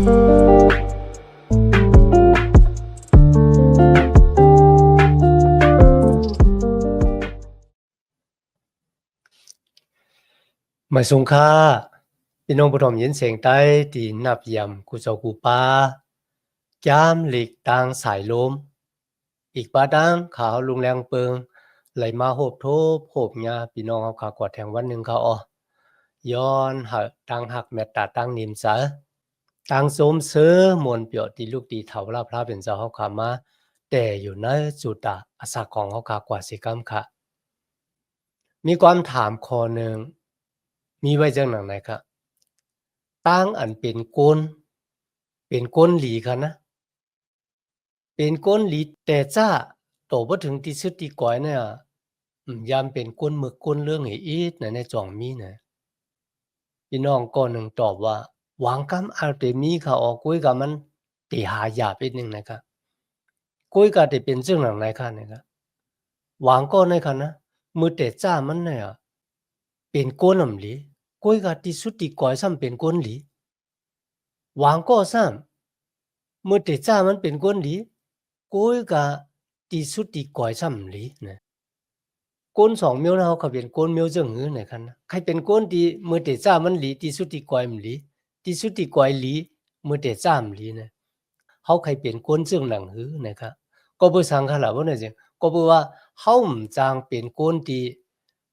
ไม่สงค่าพี่น้องผู้ชมยินเสียงใต้ตีนับยำกูเจ้ากูป้าจามหลีกต่างสายลมอีกป้าดังขาวลุงแรงเปิงไหลมาโหบโทบโหบญาพี่น้องเอาขากวดแทงวันหนึ่งเขาย้อนหักตังหักแม่ตาตั้งนิมสาตังสมเสือมวลเปียวตีลูกตีเถาลาพระเป็นเจ้าเขาขามาแต่อยู่ในจุดอาสาของเขาขากว่าสิกรรมค่ะมีความถามข้อหนึ่งมีไว้จังหนังไหนครับตั้งอันเป็นก้นหลีค่ะนะเป็นก้นหลีแต่จ้าโตบ่ถึงที่สุดที่ก้อยเนี่ยยามเป็นก้นมึกก้นเรื่องอีดในจ่องมีนะพี่น้องก็หนึ่งตอบว่าหวังกำอาจจะมีค่ะกุยกับมันติหายาบอีกนึงนะครับกุยก็จะเป็นจังหนังไหนค่ะนะครับหวังก็ในค่ะนะมือแต่จ้ามันเนี่ยเป็นก้นอำหลีกุยก็ที่สุดที่ก้อยซ้ำเป็นก้นหลีหวังก็ซ้ำมือแต่จ้ามันเป็นก้นหลีกุยก็ที่สุดที่ก้อยซ้ำหลีนะก้นสองเมียวเราเขาเป็นก้นเมียวจังหื้อไหนคันนะใครเป็นก้นที่มือแต่จ้ามันหลีที่สุดที่ก้อยมันหลีที่สุดที่ก้อยหลีมือแต่จ้ามันหลีนะเขาใครเป็นก้นจังหนังหื้อนะครับก็บ่สังขละบ่เนี่ยจังก็บ่ว่าเฮาจางเป็นก้นที่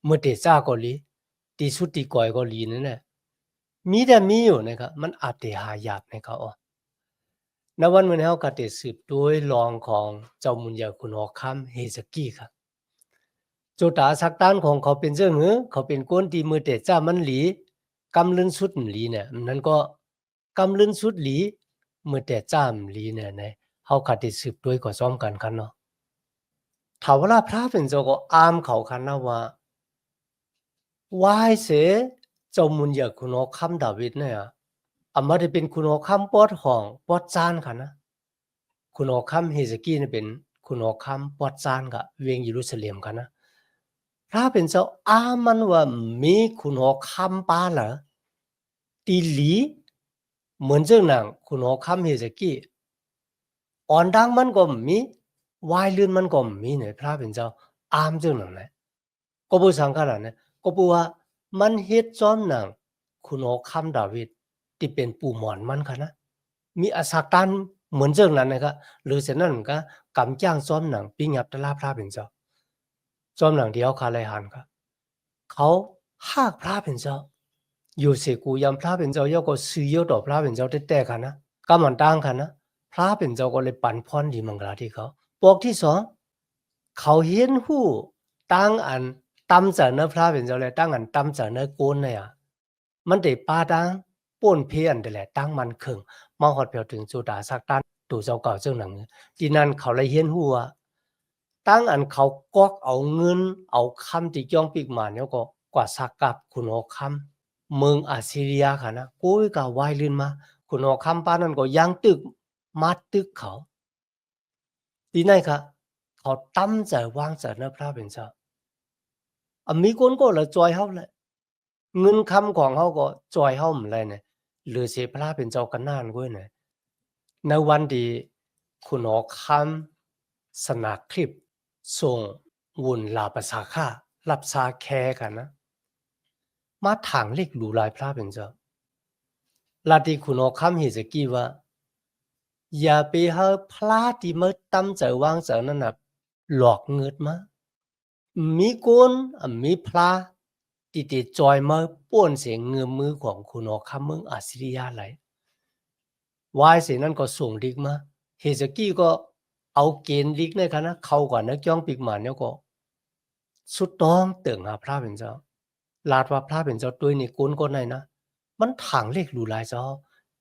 มือแต่จ้าก็หลีที่สุดที่ก้อยก็หลีนั่นแหละมีแต่มีอยู่นะครับมันอาจจะหายากนะครับณวันนี้เราก็ได้สืบด้วยรองของเจ้ามุญญาคุณหอคัมเฮซกี้ครับโจตาสักตานของเขาเป็นเจ้าหือเขาเป็นก้นที่มือแต่จ้ามันหลีกำลึนสุดหลีเนี่ยนั้นก็กำลึนสุดหลีมือแต่จ้ามหลีเนี่ยนะเขาก็ได้สืบด้วยก็ซ้อมกันคันเนาะถ้าว่าพระเป็นเจ้าก็อามเขาคันนะว่าวายเสเจ้ามุญญาคุณหอคัมดาวิดเนี่ยมาได้เป็นคุณหอคัมปอดห้องปอดจานค่ะนะคุณหอคัมเฮซกี้เนี่ยเป็นคุณหอคัมปอดจานกับเวียงเยรูซาเล็มค่ะนะพระเป็นเจ้ามันว่ามีคุณหอคัมปาเหรอตีหลีเหมือนเจ้าหนังคุณหอคัมเฮซกี้อ่อนดังมันก็มีวายลื่นมันก็มีเนี่ยพระเป็นเจ้าเจ้าหนังนะก็บ่สังกัดนะก็บ่ว่ามันเฮ็ดจอมหนังคุณหอคัมดาวิดที่เป็นปู่หมอนมันค่ะนะมีอสักตันเหมือนเรื่องนั้นนะครับหรือเช่นนั้นก็กำจ้างซ้อมหนังปิงับตะลาพระเป็นเจ้าซ้อมหนังที่เขาคาไลหันครับเขาหากพระเป็นเจ้าอยู่เสกูยามพระเป็นเจ้าย่อก็ซื้อยอต่อพระเป็นเจ้าแต่ๆค่ะนะก็มันตั้งค่ะนะพระเป็นเจ้าก็เลยปั่นพรดีมังกราที่เขาบอกที่สองเขาเห็นหู้ตั้งอันตำจากเนื้อพระเป็นเจ้าเลยตั้งอันตำจากเนื้อโกนเนี่ยมันได้ปาดังป่นเพียนแต่แหละตั้งมันเคิงมาฮอดเปียวถึงจุดาสักตันตู่เจ้าเก่าเจ้าหนังที่นั่นเขาเลยเห็นหู้ว่าตั้งอันเขากอกเอาเงินเอาคำที่ย่องปีกมาเนี่ยก็กว่าสักกับคุณหอคำเมืองอาซีเรียค่ะนะกุ้ยก็วายลื่นมาคุณหอคำป้านั้นก็ยังตึกมัดตึกเขาทีนั้นค่ะเขาตั้มใจวางใจเนื้อพระเป็นเจ้ามีคนก็เลยจอยเขาเลยเงินคำของเขาก็จอยเขาเหมือนไรเนี่ยหรือเสียพระเป็นเจ้ากันนานก้วยเนี่ยในวันที่คุณหอคำสนาคลิปส่งวุ่นลาภาษาค่ารับสาแคกันนะมาถางเล็กหลูลายพระเป็นเจ้าลาที่คุณหอคำเฮซกี้ว่าอย่าไปให้พระที่มาตั้มใจวางใจนั่นน่ะหลอกเงินมามีคนมีพระที่ติดจอยมาป้วนเสียงเงือมือของคุณหอคำเมืองอาซิริยาไหลวายเสียนั้นก็ส่งลิกมาเฮซกี้ก็เอาเกณฑ์ลิกในคณะเขาก่อนนะจ้องปีกหมันเนี่ยก็สุดต้องเติ่งหาพระเป็นเจ้าลาดว่าพระเป็นเจ้าด้วยนี่กุนก็ไหนนะมันถังเล็กหลูหลายเจ้า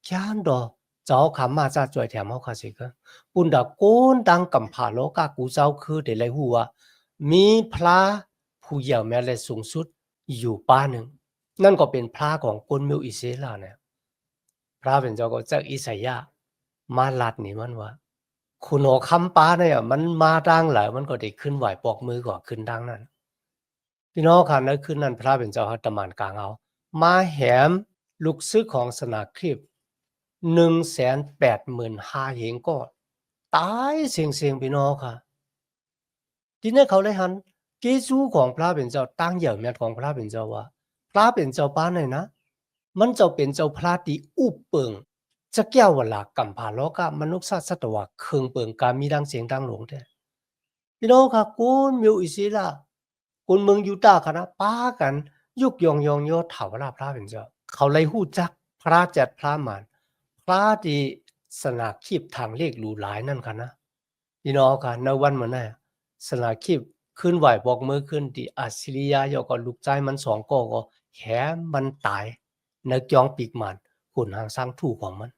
แค่นดอเจ้าขามาจะจ่อยแถมเฮาคาสิกะปุ่นดาโกนดังกำผาโลกากูเจ้าคือได้เลยฮู้ว่ามีพระผู้เยาว์แม้และสูงสุดอยู่ป้าหนึ่งนั่นก็เป็นพระของคนมิวอิสราเอลเนี่ยพระเป็นเจ้าก็จากอิสยาห์มาลัดนี่มันว่าคุณหอคำป้าเนี่ยมันมาดังหลายมันก็ได้ขึ้นไหวปอกมือก็ขึ้นดังนั้นพี่น้องค่ะนั่นคือนั่นพระเป็นเจ้าฮัตตมานกลางเอามาแหมลูกซึกของสนาคริป 185,000เหงก็ตายเสียงๆพี่น้องค่ะทีนี้เขาเลยหันเกซูของพระเป็นเจ้าตั้งเหยื่อเมียของพระเป็นเจ้าว่าพระเป็นเจ้าป้านไหนนะมันจะเป็นเจ้าพระที่อุปเปิงจะแก้วเวลากำพาโลกามนุษย์สัตว์ว่าเครื่องเปิงการมีดังเสียงดังหลงแท้พี่น้องค่ะกูมิวอิสิล่ะคุณเมืองยูตาค่ะนะป้ากันยุกยองยองโยถาวราพระเป็นเจ้าเขาเลยหู้จักพระจัดพระมานพระที่สนาคีบทางเลขหลูหลายนั่นค่ะนะพี่น้องค่ะในวันเหมือนน่ะสนาคีบขึ้นไหวบอกมือขึ้นที่อัสซิริยะยอก็ลูกใจมัน2ก็แหมันตายในจองปีกมันหุ่นหางสร้างถูกของมัน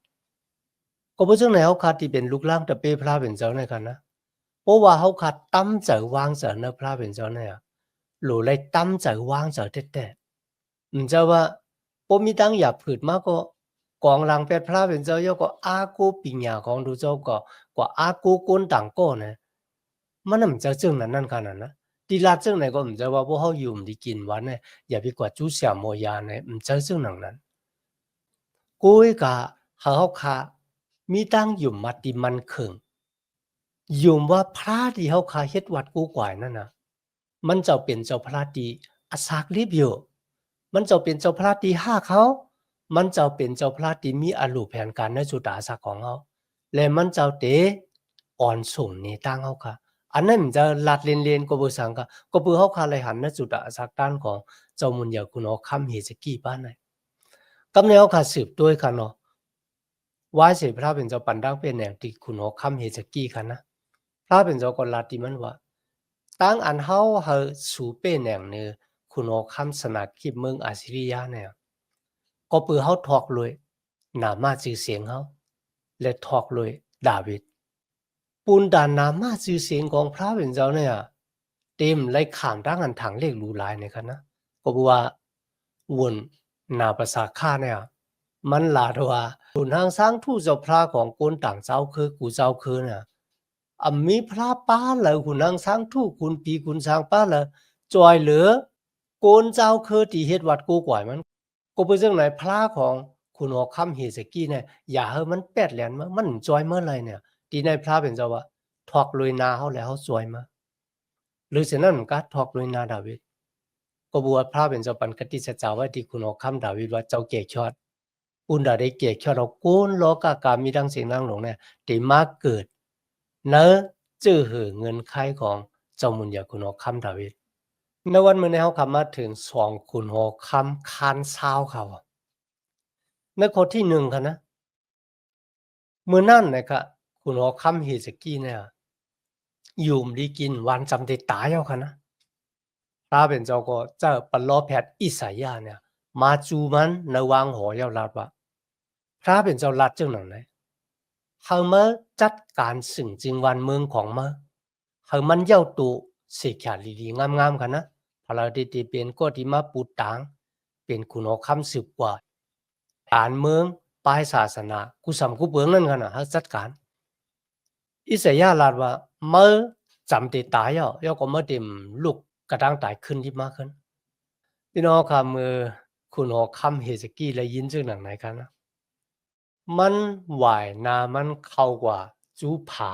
ก็เพราะฉะนั้นเขาขาดที่เป็นลูกล่างตะเปพระเป็นเจ้าในกันนะเพราะว่าเขาขาดตั้มเจอวางเจอในพระเป็นเจ้าเนี่ยหรือเลยตั้มเจอวางเจอแต่มันจะว่าปมีตั้งหยาบผืดมากก็กองหลังเป็ดพระเป็นเจ้ายก็อากูปิญญาของดูเจ้าก็กว่าอากูก้นต่างก็เนี่ยมันน่ะมันจะจึงนั้นขนาดนะดีลาจึงไหนก็มันจะว่าพวกเขาอยู่มันดีกินวันเนี่ยอย่าไปกว่าจู้เสียโมยาเนี่ยมันจะจึงนั้นกูกะเขาค่ะมีตั้งอยู่มาติมันเขิงอยู่ว่าพระที่เขาคาเฮ็ดวัดกูกว่านั่นน่ะมันจะเป็นเจ้าพระที่อาสากลิบอยู่มันจะเป็นเจ้าพระที่ห้าเขามันจะเป็นเจ้าพระที่มีอรูปแผนการในจุดอาสาของเขาและมันจะเตอ่อนส่งในตั้งเขาค่ะอันนั้นมันจะลัดเลียนก็บ่สังค่ะก็เพื่อเขาคาเลยหันในจุดอาสาด้านของเจ้ามุนยาคุณเอาคำเฮสกี้บ้านไหนกำเนิดค่ะสืบด้วยค่ะเนาะว่าเสพระเป็นเจ้าปันดังเป็นแหน่งที่คุณเอาคำเฮสกี้ค่ะนะพระเป็นเจ้าก็ลัดที่มันว่าตั้งอันเฮาเฮาสูเป็นแหน่งเนื้อคุณเอาคำสนักคิดเมืองอาซิริยะเนี่ยก็เพื่อเขาถอกเลยหนามาชื่อเสียงเขาและถอกเลยดาวิดปูนดานนามาชื่อเสียงของพระเป็นเจ้าเนี่ยเต็มไล่ขามตั้งอันถังเลขรูหลายเนี่ยค่ะนะก็บอกว่าวนนาภาษาข้าเนี่ยมันลาดว่าขุนทางสร้างทูตเจ้าพระของโกนต่างเจ้าคือกูเจ้าคือเนี่ยมีพระป้าเลยขุนทางสร้างทูตคุณปีคุณสร้างป้าเลยจอยเหลือโกนเจ้าคือที่เฮ็ดวัดกูกว่ามันก็เป็นเรื่องไหนพระของคุณหอคำเฮสกี้เนี่ยอย่าให้มันแปดแหลนมันจอยเมื่อไรเนี่ยดีในพระเป็นเจ้าว่าถอกลุยนาเขาแล้วเขาจอยมาหรือเช่นนั้นก็ถอกลุยนาดาวิดก็บัวพระเป็นเจ้าปันกติเจ้าว่าที่คุณหอคำดาวิดว่าเจ้าเกศชอดอุนดาได้เกศชอดเราโกนโลกากามีดังเสียงดังหลงเนี่ยได้มาเกิดเนื้อจื้อหือเงินไขของเจ้ามุนยาคุณหอคำดาวิดในวันเมื่อนี้เขาคำมาถึง2คุณหอคำคานเศร้าเขาในข้อที่1ค่ะนะเมื่อนั่นนะครับคุณหอคำเฮสกี้เนี่ยอยู่ดีกินวันจำได้ตายเอาค่ะนะพระเป็นเจ้าก็เจ้าปลอแพทย์อิสายาเนี่ยมาจูมันในวางหอยาวลาดว่าพระเป็นเจ้าลัดจังหนังไหนเขามาจัดการสิ่งจริงวันเมืองของมาเขามันเย้าตูเสียขาดีๆงามๆค่ะนะพระดิติเป็นก็ที่มาปูตางเป็นคุณหอคำสืบกว่าการเมืองปลายศาสนากุสำกุเบืองนั่นกันนะเขาจัดการอิสยาลาดว่าเมื่อจำติดตายย่อก็เมื่อเต็มลูกกระด้างตายขึ้นที่มากขึ้นพี่น้องค่ะมือคุณหอคำเฮสกี้และยินซึ่งหนังไหนกันนะมันไหวนามันเข้ากว่าจูผา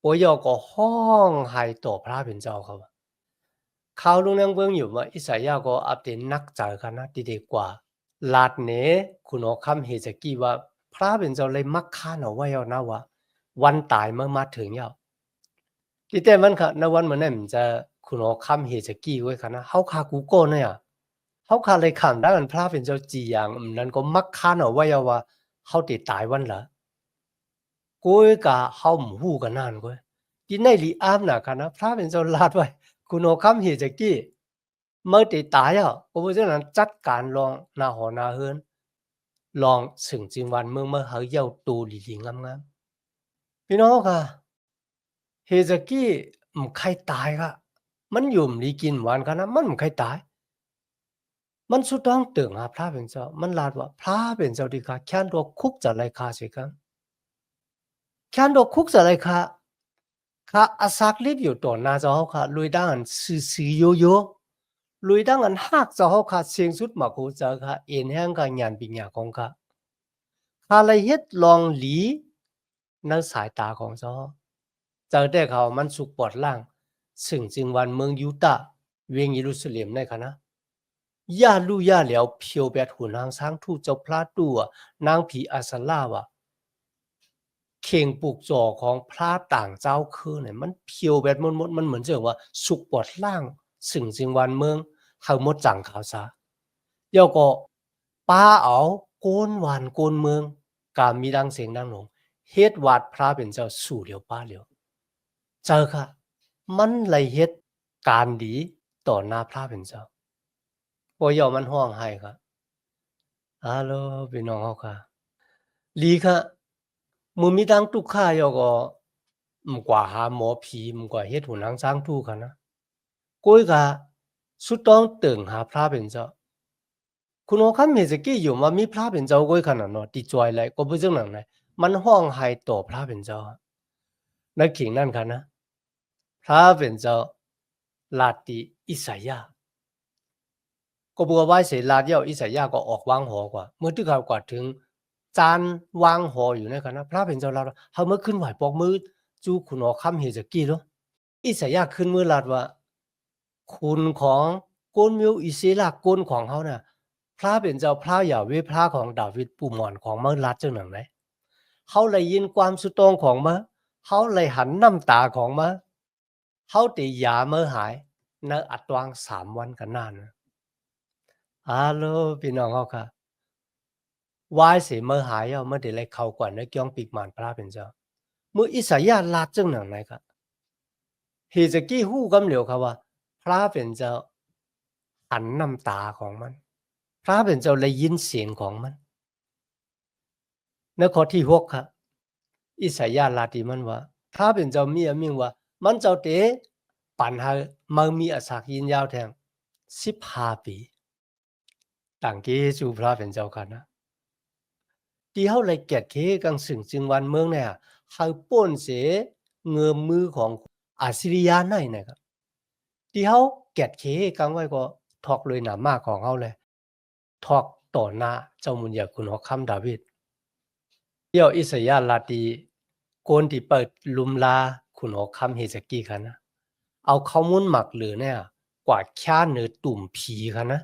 ปย่อก็ห้องไห้ต่อพระเป็นเจ้าเขาข่าวลุงนางเบิ่งอยู่ว่าอิสยาก็อัปเดตนักจ่ายกันนะดีกว่าลาดเนคุณหอคำเฮสกี้ว่าพระเป็นเจ้าเลยมักฆ่าเอาไว้นะว่าวันตายเมื่อมาถึงที่แต่มันค่ะในวันเหมือนนั้นจะคุณหอคำเฮสกี้ไว้ค่ะนะเฮาคากูโก้เนี่ยเฮาคาเลยขำได้มันพระเป็นเจ้าจีอย่างนั้นก็มักฆ่าเอาไว้ว่าเฮาติตายวันละกูกะเฮาหมู่ฮู้กันนั่นกูที่ในลีอามน่ะค่ะนะพระเป็นเจ้าลาดไว้คุณหอคำเฮสกี้เมื่อติตายก็เพราะฉะนั้นจัดการลองหน้าหอหน้าเฮือนลองสึงจริงวันเมืองเมื่อเฮาเย้าตูดีๆงามๆพี่น้องค่ะเฮสกี้ใครตายค่ะมันอยู่ดีกินหวานกันนะมันใครตายมันสุดต้องตึงพระเป็นเจ้ามันลาดว่าพระเป็นเจ้าดีค่ะแค้นตัวคุกจะไรคาสิครับแค้นตัวคุกจะไรคาค่ะอาศักลิบอยู่ตัวนาเจ้าค่ะลุยดังอันซื่อๆโยลุยดังอันหักเจ้าค่ะเสียงสุดมากูเจ้าค่ะเอ็นแห้งกับหยานปิญญาของค่ะ ข้าเลยเฮ็ดลองหลีในสายตาของเจ้าเจอแต่เขามันสุกปอดล่างซึ่งจึงวันเมืองยูตาเวียงเยรูซาเล็มในคะนะย่าลู่ย่าเหลียวเพียวแบบหุ่นนางช้างทู่เจ้าพระตัวนางผีอาสลาวะเข่งปลูกจอของพระต่างเจ้าคือเนี่ยมันเพียวแบบมดมันเหมือนเจอว่าสุกปอดล่างซึ่งจึงวันเมืองเขาหมดจังเขาซะเดี๋ยวก็ป้าเอาโกนหวานโกนเมืองกามีดังเสียงดังหนงเฮ็ดวาดพระเป็นเจ้าสู่เหลียวป้าเหลียวเจอค่ะมันเลยเฮ็ดการดีต่อหน้าพระเป็นเจ้าพอยอมันห้องให้ค่ะฮัลโหลพี่น้องเฮาค่ะลีค่ะมือมีดังตุกข้ายอก็กว่าหาหมอผีกว่าเฮ็ดหูนางช้างทู่ค่ะนะก้อยกะสุดต้องตึงหาพระเป็นเจ้าคุณโอคัมเฮสกี้อยู่มามีพระเป็นเจ้าก้อยขนาดเนาะติจอยเลยก็บ่จังนั้นเลยมันห้องให้ต่อพระเป็นเจ้าในขิงนั่นค่ะนะพระเป็นเจ้าลาติอิสายาก็บัวไว้เสลาเดียวอิสายาก็ออกวางหอกว่าเมื่อที่เขากว่าถึงจานวางหออยู่ในคณะพระเป็นเจ้าลาเฮาเมื่อขึ้นไหวปอกมือจูคุณโอคัมเฮสกี้เนาะอิสายาขึ้นมือลาดว่าคุณของโกนมิวอิเซลากนของเขาน่ะพระเป็นเจ้าพระอย่าเวพระของดาวิดปู่หมอนของเมื่อรัดจังหนังไหนเขาเลยยินความสุดตรงของมาเขาเลยหันน้ำตาของมาเขาตียาเมื่อหายในอัตวาง3 วันกันนานฮัลโหลพี่น้องเขาค่ะวายเสียเมื่อหายเมื่อเดี๋ยวเลยเขากว่าในเกี่ยงปีกหมานพระเป็นเจ้าเมื่ออิสายาลาดจังหนังไหนครับเฮสกี้ฮู้กำเหลียวครับว่าพระเป็นเจ้าหันน้ำตาของมันพระเป็นเจ้าเลยยินเสียงของมันในข้อที่6ครับอิสายาลาติมันว่าพระเป็นเจ้ามีอมิงว่ามันเจ้าเตปัญหามันมีอาศักยินยาวแทง15 ปีต่างเกจูพระเป็นเจ้ากันนะที่เขาเลยเกียดเคกังสึงจึงวันเมืองเนี่ยเขาป้นเสเงือมือของอาซิริยาในนะครับที่เขาเกียดเคกังไว้ก็ทอกเลยหนามากของเขาเลยทอกต่อหน้าเจ้ามุนยาคุณฮอกคัมดาวิดเดี๋ยวอิสยาลาตีโกนที่เปิดลุมลาคุณฮอกคัมเฮสกี้กันนะเอาข้อมูลหมักหรือเนี่ยกว่าแค่เนื้อตุ่มผีกันนะ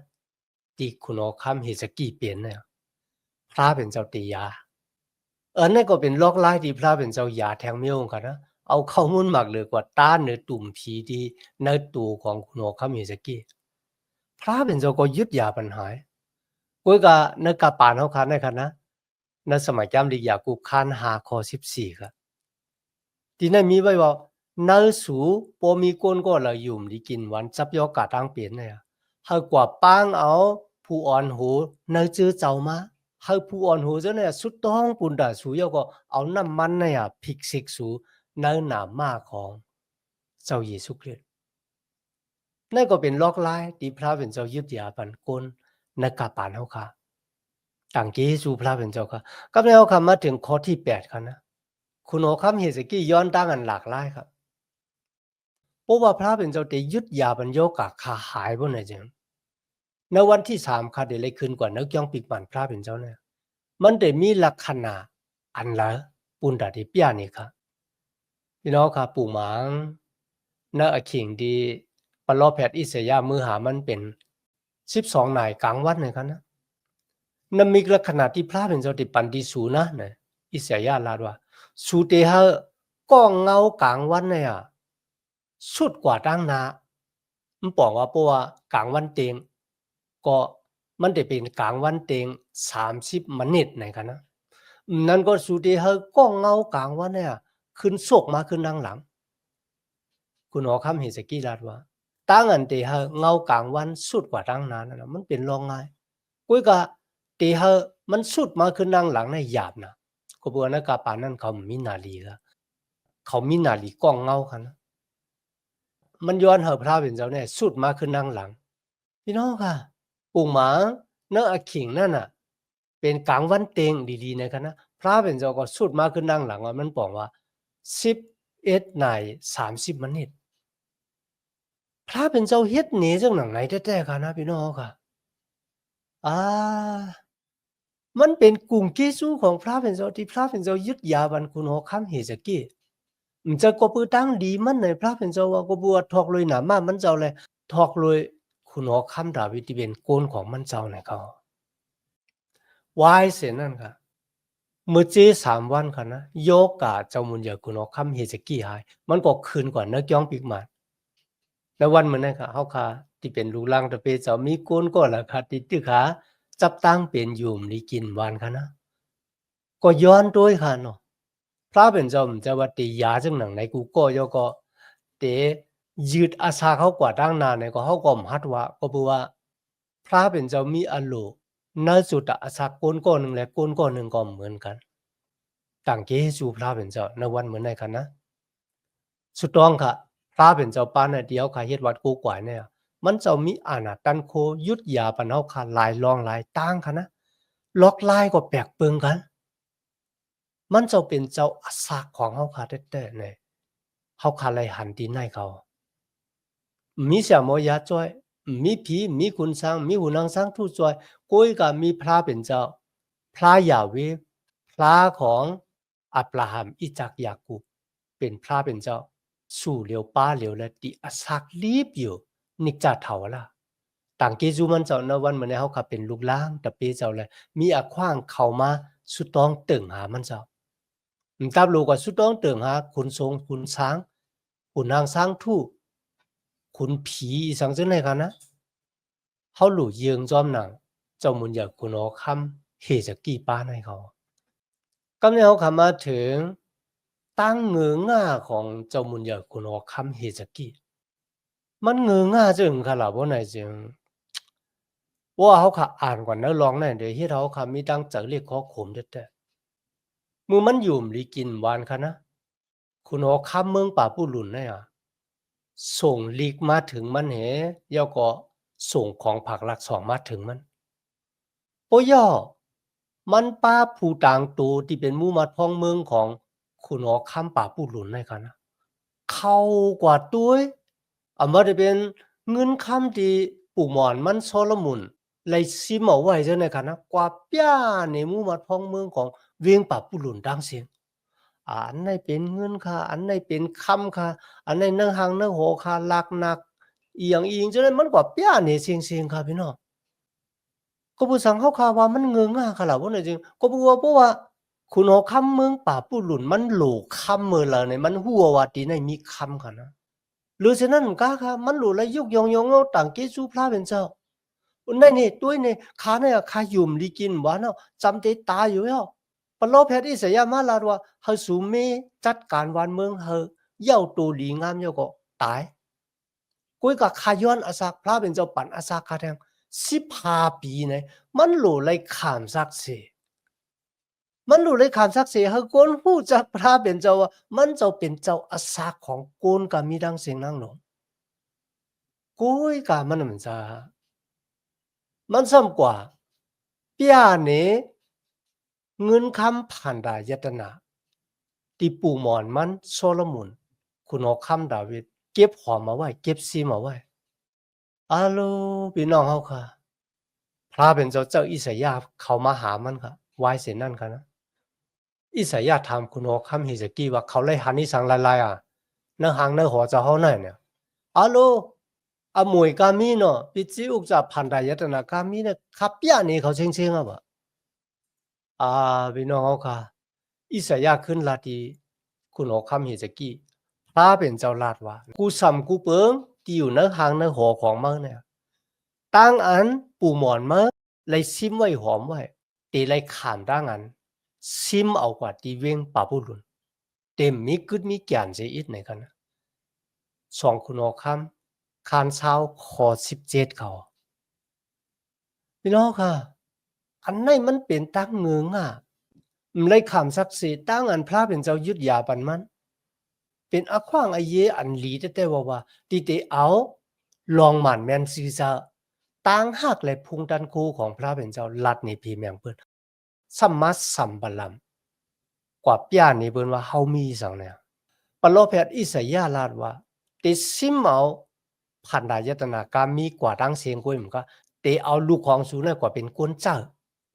ที่คุณฮอกคัมเฮสกี้เปลี่ยนเนี่ยพระเป็นเจ้าตียานั่นก็เป็นลอกไล่ที่พระเป็นเจ้าหยาแทงเมียวกันนะเอาข้อมูลหมักหรือกว่าต้านเนื้อตุ่มผีที่ในตัวของคุณฮอกคัมเฮสกี้พระเป็นเจ้าก็ยึดยาปัญหาก้อยก็ในกาปานเขาคันในคันนะในสมัยจำลิกยากูคัน5 ข้อ 14ครับที่นั่นมีไว้ว่าในสูปมีก้นก็ละยุ่มที่กินวันจับยอกาตั้งเปลี่ยนเนี่ยให้กว่าป้างเอาผู้อ่อนหูในเจอเจ้ามาให้ผู้อ่อนหูเจ้าเนี่ยสุดต้องปุ่นด่าสูยก็เอาน้ำมันเนี่ยพิกซิกสูในหนามมากของเจ้าเยซูคริสต์นั่นก็เป็นลอกไล่ที่พระเป็นเจ้ายึดยาปันก้นในกาปานเขาค่ะต่างเกสูพระเป็นเจ้าค่ะก็แล้วคำมาถึงข้อที่8ครับนะคุณโอคัมเฮสกี้ย้อนตั้งอันหลากหลายครับเพราะว่าพระเป็นเจ้าเตยึดยาบรรโยกะขาหายบนไหนจังในวันที่3ค่ะเดเลยขึ้นกว่านักย่องปีกมันพระเป็นเจ้าเนี่ยมันได้มีลักษณะอันละปุนดาที่เปียนี่ค่ะพี่น้องค่ะปู่หมางณอขิงดีปลอแพทย์อิสยามือหามันเป็น12นายกลางวันเนี่ยครับนะนั่นมีลักษณะที่พระเป็นเจ้าที่ปันดีสูนะเนี่ยอิสยาลาดว่าสูเตหะก้องเงากลางวันเนี่ยสุดกว่าตั้งนามันบอกว่าเพราะว่ากลางวันเต็งก็มันได้เป็นกลางวันเต็ง30 มินิในกันนะนั่นก็สูเตหะก้องเงากลางวันเนี่ยขึ้นโศกมาขึ้นดังหลังคุณหมอคำเห็นสกี้ลาดว่าตั้งอันเตหะเงากลางวันสุดกว่าตั้งนานนะมันเป็นรองไงกุ้ยกะเตหะมันสุดมาขึ้นดังหลังในหยาบนะก็บอกนะกาปานั่นเขามีนาลีละเขามีนาลีก้องเงาค่ะนะมันย้อนเหอพระเป็นเจ้าเนี่ยสุดมาขึ้นนั่งหลังพี่น้องค่ะปู่หมาเนื้อขิงนั่นน่ะเป็นกลางวันเต็งดีๆนะครับนะพระเป็นเจ้าก็สุดมาขึ้นนั่งหลังมันบอกว่า11 นาย 30 มินิพระเป็นเจ้าเฮ็ดหนีจังหนังไหนแท้ๆค่ะนะพี่น้องค่ะอ่า มันเป็นกลุ่มกิจูของพระเป็นเจ้าที่พระเป็นเจ้ายึดยาบันคุณหอคำเฮสกี้จะก็ปือตั้งดีมันในพระเป็นเจ้าว่าก็บัวทอกเลยหนามามันเจ้าเลยทอกเลยคุณหอคำดาวิดที่เป็นโกนของมันเจ้าในเขาวายเสียนั่นค่ะเมื่อเจ้3 วันค่ะนะโยกาเจ้ามุนยาคุณหอคำเฮสกี้หายมันก็คืนกว่านักย่องปิกมาในวันเหมือนนั้นค่ะเฮาค่ะที่เป็นลูกลังตะเปเจ้ามีโกนก็ล่ะค่ะติดตึกขาจับตั้งเป็นอยู่มลีกินวันค่ะนะก็ย้อนด้วยค่ะเนาะพระเป็นเจ้าจะว่าตียาจังหนังในกูก็ยก็เตยืดอาสาเขากว่าตั้งนานเนี่ยก็เขาก็มัดว่าก็เพราะว่าพระเป็นเจ้ามีอโลน่าสุดอาสาโกนก้อนหนึ่งและโกนก้อนหนึ่งก็เหมือนกันต่างเกจูพระเป็นเจ้าในวันเหมือนในกันนะสุดต้องค่ะพระเป็นเจ้าป้าเนี่ยเดียวค่ะเฮ็ดวัดกูกว่าเนี่ยมันจะมีอาณาตันโคยุดยาปันเฮาค่ะหลายรองหลายตั้งค่ะนะล็อกลายก็แปลกเปิงกันมันจะเป็นเจ้าอาสาของเฮาค่ะแท้ๆเนี่ยเฮาค่ะเลยหันดินให้เขามีเสียมอยาจ้อยมีผีมีคุณช้างมีหูนางช้างทู่จ้อยก้อยก็มีพระเป็นเจ้าพระยาเวห์พระของอับราฮัมอิซักยาคูบเป็นพระเป็นเจ้าสู่เหลียวป้าเหลียวและติอาศักลีบอยู่นิกจาเถาล่ะต่างเกจูมันเจ้านะวันเหมือนเฮาค่ะเป็นลูกล้างตะเปเจ้าเลยมีอาขว้างเข้ามาสุดต้องตึงหามันเจ้าตับลูกก็สุดต้องตึงหาคุณทรงคุณช้างคุณนางช้างทู่คุณผีอีสังจังไหนกันนะเฮาหลู่เยืองจอมหนังเจ้ามุนอยากคุณออคำเฮจะกี่ป้าในเขากำเนิดเขาขามาถึงตั้งเงือง่าของเจ้ามุนอยากคุณออคำเฮจะกี่มันเงือง่าจึงค่ะล่ะบ่ไหนจึงว่าเขาขาอ่านกว่าเนื้อร้องนั่นเดี๋ยวเฮ็ดเขาขามีตั้งเจอเรียกขอขมเด็ดมือมันอยู่มลีกินหวานค่ะนะคุณออคำเมืองป่าผู้หลุนเนี่ยส่งลีกมาถึงมันเหยาก็ส่งของผักหลักสองมาถึงมันโอ้ย่อมันป้าผู้ต่างตูที่เป็นหมู่มัดพ้องเมืองของคุณหอคำป่าผู้หลุนในกันนะเข้ากว่าตัวบ่ได้เป็นเงินคำที่ปู่หมอนมันโซลมุนเลยซิมเอาไว้เจ้าในกันนะกว่าป้าในหมู่มัดพ้องเมืองของเวียงป่าผู้หลุนดังเสียงอันไหนเป็นเงินค่ะอันไหนเป็นคำค่ะอันไหนเนื้อหางเนื้อหอค่ะหลักหนักอีหยังอีหยังจังได๋มันกว่าป้านี่เสียงๆค่ะพี่น้อง ก็ผู้สังเขาข่าวว่ามันเงืองาค่ะล่ะว่าน่ะจริงก็บัวเพราะว่าคุณหอคำเมืองป่าผู้หลุนมันโหลคำเมือละเนี่ยมันหัวว่าตีในมีคำค่ะนะหรือฉะนั้นกาค่ะมันโหลละยุกยองยองเอาต่างเกจูพระเป็นเจ้าในนี่ตัวนี่ขาเนี่ยขายุ่มลีกินว่าเนาะจำเตตายอยู่แล้วปโลแพทย์อิสยามาลาดว่าเฮาสูเมจัดการวานเมืองเฮาเย้าตูหลีงามเย้าก็ตายกุยก็ขย้อนอาศักพระเป็นเจ้าปั่นอาศักคาแทง15 ปีเนี่ยมันโหลเลยขามซักเสมันโหลเลยขามซักเสเฮาคนฮู้จักพระเป็นเจ้าว่ามันเจ้าเป็นเจ้าอาศักของโกนก็มีดังเสียงนางหลงกุยก็มันน่ะมันซะมันซ้ำกว่าเปียนี่เงินคำผ่านดายตนาที่ปู่หมอนมันโซโลมอนคุณเอาคำดาวิดเก็บหอมมาไว้เก็บซีมาไว้อาโลพี่น้องเฮาค่ะ พระเป็นเจ้าอิสยาห์เขามาหามันค่ะวายเสียนั่นค่ะนะอิสยาห์ถามคุณโอคัมฮิซกี้ว่าเขาเลยหันนิสังลายๆเนื้อหางเนื้อหัวจะเฮาไหนเนี่ยอาโลมวยกามีเนาะปิจิอุกจะพันดายตนากามีเนี่ยขับยานี่เขาเชิงๆอ่ะบ่พี่น้องเฮาค่ะอิสยาห์ขึ้นลาดีคุณโอคัมฮิซกี้พระเป็นเจ้าลาดว่ากูสำกูเปิงที่อยู่เนื้อหางเนื้อหัวของมึงเนี่ยตั้งอันปู่หมอนมึงเลยซิมไว้หอมไว้ตีเลยขานตั้งอันซิมเอากว่าตีเวงป่าบุรุนเต็มมีกึดมีแก่นเสียอีกไหนกันนะสองคุณออกคำคานเช้าขอ17เขาพี่น้องค่ะอันไหนมันเป็นตั้งเงืองมันเลยขามศักดิ์สิทธิ์ตั้งอันพระเป็นเจ้ายึดยาปันมันเป็นอขว้างไอเยอันหลีแต่ว่าตีเตเอาลองหมันแมนซีซาตั้งหักและพุงดันคูของพระเป็นเจ้าลัดในพีแมงเปิ้นสัมมาสัมบัลลัมกว่าป้านี่เปิ้นว่าเฮามีสังเนี่ยปโลแพทย์อิสยาห์ลาดว่าติซิมเอาพันดายตนากามีกว่าดังเสียงกวยมันก็เตเอาลูกของสูเนี่ยกว่าเป็นกวนเจ้า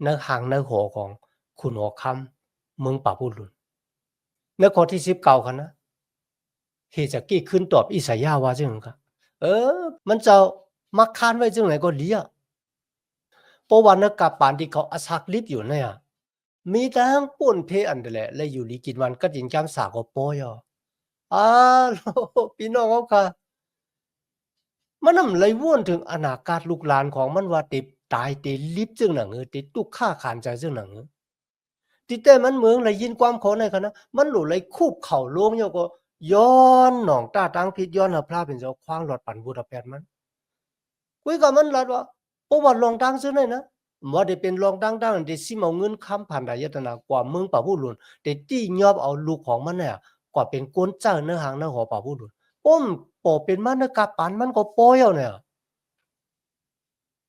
เนื้อหางเนื้อหัวของคุณหัวคำเมืองป่าพูดหลุนเนื้อข้อที่19ค่ะนะเฮจะกี้ขึ้นตอบอิสยาห์ว่าจังค่ะมันจะมักคานไว้จังไหนก็ดีอ่ะเพราะว่าเนื้อกาปานที่เขาอาศักลิบอยู่เนี่ยมีทั้งป่นเพอันเดแหละและอยู่ลีกินวันก็ยินจำสาก็โปยอ่ะอ้าพี่น้องเขาค่ะมันนำเลยวนถึงอนาคตลูกหลานของมันว่าติตายติลิบจึงหนังติตุกฆ่าขานใจจึงหนังติแต่มันเมืองเลยยินความขอในคณะมันหลุเลยคูบเข่าลงโยก็ย้อนหนองตาตังพิษย้อนหาพระเป็นเจ้าคว้างหลอดปั่นบูดาเปดมันคุยกับมันลัดว่าเพราะว่าลองดังซื้อเลยนะว่าได้เป็นลองดังเด็ดซิมาเงินคำผ่านดายตนากว่าเมืองป่าผู้หลุนเด็ดที่ยอบเอาลูกของมันเนี่ยกว่าเป็นก้นเจ้าเนื้อหางเนื้อหัวป่าผู้หลุนป้มปอเป็นมันเนื้อกาปันมันก็โป้ยเอาเนี่ย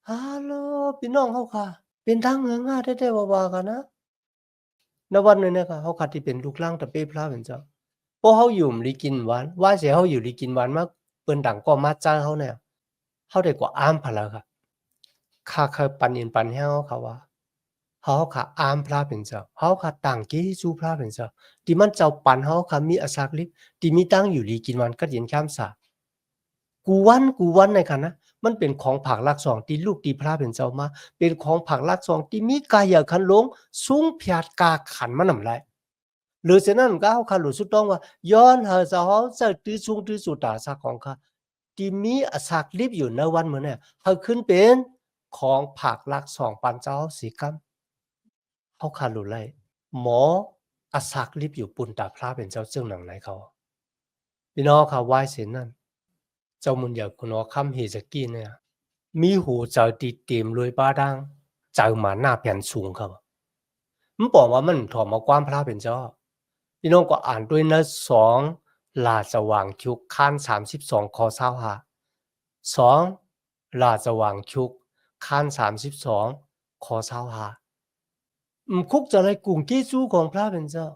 ฮัลโหลพี่น้องเขาค่ะเป็นทางเมืองง่าได้ว่ากันนะณวันนี้นะคะเขาคัดที่เป็นลูกล่างตะเป้พระเป็นเจ้าเพราะเขาอยู่ลีกินหวานว่าเสียเขาอยู่ลีกินหวานมากเปิ้นดังก็มาจ้าเขาเนี่ยเขาได้กว่าอ้ามพะแล้วค่ะข้าเคยปันอินปันให้เขาว่าเขาค่ะอ้ามพระเป็นเจ้าเขาค่ะต่างกี้สู้พระเป็นเจ้าที่มันเจ้าปันเขาค่ะมีอาศักลิบที่มีตั้งอยู่ลีกินหวานก็เย็นข้ามสากูวันในค่ะนะมันเป็นของผักลักสองที่ลูกที่พระเป็นเจ้ามาเป็นของผักลักสองที่มีกายคันลงสูงเพียดกาขันมันนำไรหรือเช่นนั้นก็เขาค่ะหลุดสุดต้องว่าย้อนเฮาจะเขาจะตื้อสูงตื้อสุดตาสักของค่ะที่มีอาศักลิบอยู่ในวันเหมือนเนี่ยเขาขึ้นเป็นของผักลักสองปันเจ้าสีกัมเขาค่ะหลุดไรหมออาศักลิบอยู่ปุ่นตาพระเป็นเจ้าเจ้าหนังไหนเขาพี่น้องค่ะไหว้เส้นนั้นเจ้ามุนอยากคุณว่าคำเฮสกี้เนี่ยมีหูเจอตีเต็มเลยป้าดังเจอมาหน้าแผ่นสูงครับมันบอกว่ามันถอดมาความพระเป็นเจ้าพี่น้องก็อ่านด้วยนะ2ลาสว่างชุกข้าน32ข้อ25 2ลาสว่างชุกข้าน32ข้อ25คุกจะอะไรกลุ่มกี้จู้ของพระเป็นเจ้า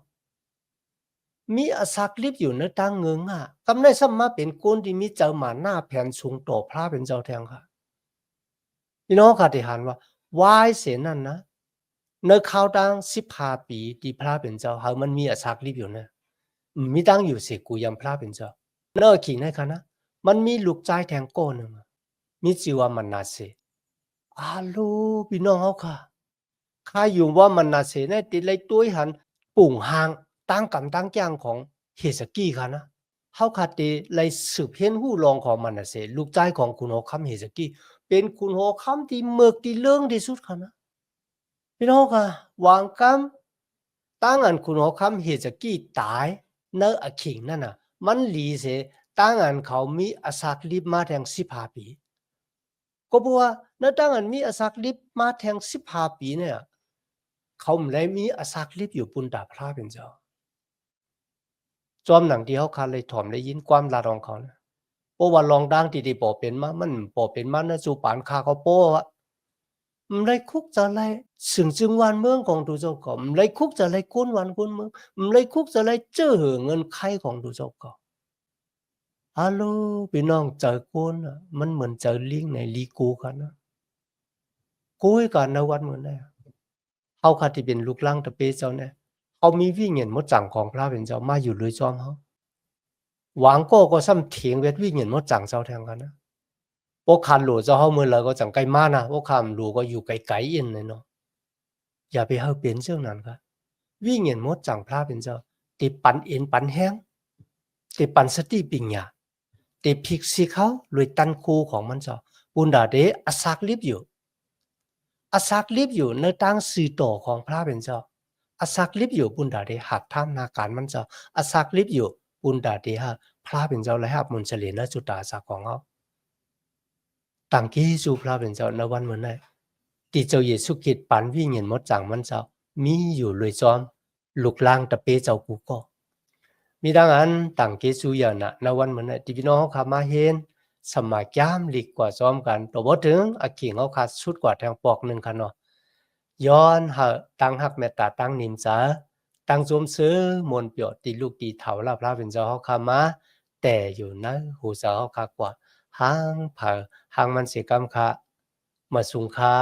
มีอาศักลิบอยู่ในตั้งเงิงกำได้ซ้ำมาเป็นก้นที่มีเจ้าหมาหน้าแผ่นสูงต่อพระเป็นเจ้าแทงค่ะพี่น้องค่ะที่หันว่าวายเสียนั่นนะในข่าวดัง15 ปีที่พระเป็นเจ้าเขามันมีอาศักลิบอยู่นะมีตั้งอยู่เสกูยำพระเป็นเจ้าเนอขิงในค่ะนะมันมีลูกใจแทงก้นหนึ่งมีชื่อว่ามันนาเสอาลูพี่น้องเขาค่ะข้าอยู่ว่ามันนาเสเนี่ยติดเลยตุ้ยหันปุ่งหางตั้งกำตั้งแจ้งของเฮสกี้ค่ะนะเขาคาติเลยสืบเห็นหู้รองของมันนาเสลูกใจของคุณโอคัมเฮสกี้เป็นคุณโอคัมที่เมือกที่เลื่องที่สุดค่ะนะพี่น้องค่ะวางกำตั้งอันคุณโอคัมเฮสกี้ตายเนื้ออขิงนั่นน่ะมันหลีเสตั้งอันเขามีอาศักลิบมาแทง15 ปีก็บอกว่าเนื้อตั้งอันมีอาศักลิบมาแทง15 ปีเนี่ยเขาไม่ได้มีอาศักลิบอยู่ปุ่นตาพระเป็นเจ้าจอมหนังที่เขาคาเลยถ่อมได้ยินความลาดของเขานะเพราะว่าลองดังที่ปอเป็นมามันปอเป็นมานะจูปานคาเขาโป้อะมันเลยคุกจะเลยสึงจึงวันเมืองของดูเจ้าก็มันเลยคุกจะเลยก้นวันก้นเมืองมันเลยคุกจะเลยเจอเงินไข่ของดูเจ้าก็ฮัลโหลพี่น้องเจอก้นอ่ะมันเหมือนเจอลิงในลีกูกันนะกุยกันในวันเหมือนเนี่ยเขาคาที่เป็นลูกล่างตะเปเจ้าเนี่ยเขามีวิญญาณมดจังของพระเป็นเจ้ามาอยู่เลยจอมเขาหวังก็ซ้ำเถียงเวทวิญญาณมดจังเจ้าแทงกันนะพวกคันหลูเจ้าเขาเมื่อไรก็จังไกลมานะพวกคันหลูก็อยู่ไกลๆอินเลยเนาะอย่าไปให้เป็นเช่นนั้นครับวิญญาณมดจังพระเป็นเจ้าติปันเอ็นปันแห้งติปันสติปิญญาติพิกซีเขาลวยตันคูของมันเจ้าบุญดาเดอาศักลิบอยู่อาศักลิบอยู่ในตั้งสื่อต่อของพระเป็นเจ้าอาศักลิบอยู่บุญดาเดหักท่ามนาการมันเจ้าอาศักลิบอยู่บุญดาเดฮะพระเป็นเจ้าและหับมุนเฉลียนและจุดาสักของเขาต่างกี้สู่พระเป็นเจ้าในวันเหมือนไหนที่เจ้าเยซูคริสต์ปันวิญญาณมดจังมันเจ้ามีอยู่เลยจอมลูกล่างตะเปเจ้ากูก็มีดังนั้นต่างกี้สู่อย่างน่ะในวันเหมือนไหนที่พี่น้องเขาขับมาเห็นสมัยย้ำหลีกกว่าจอมกันตัวบ่ถึงอาขิงเขาขาดชุดกว่าแทงปอกหนึ่งคันเนาะย้อนหาตั้งหักเมตตาตั้งนิมจาตั้งจมซื้อมนเปียวตีลูกตีเถาลาพระเป็นเจ้าเขาขับมาแต่อยู่นะหูเจ้าเขาขับกว่าหางเผาหางมันเสียกำคะมาสุงคา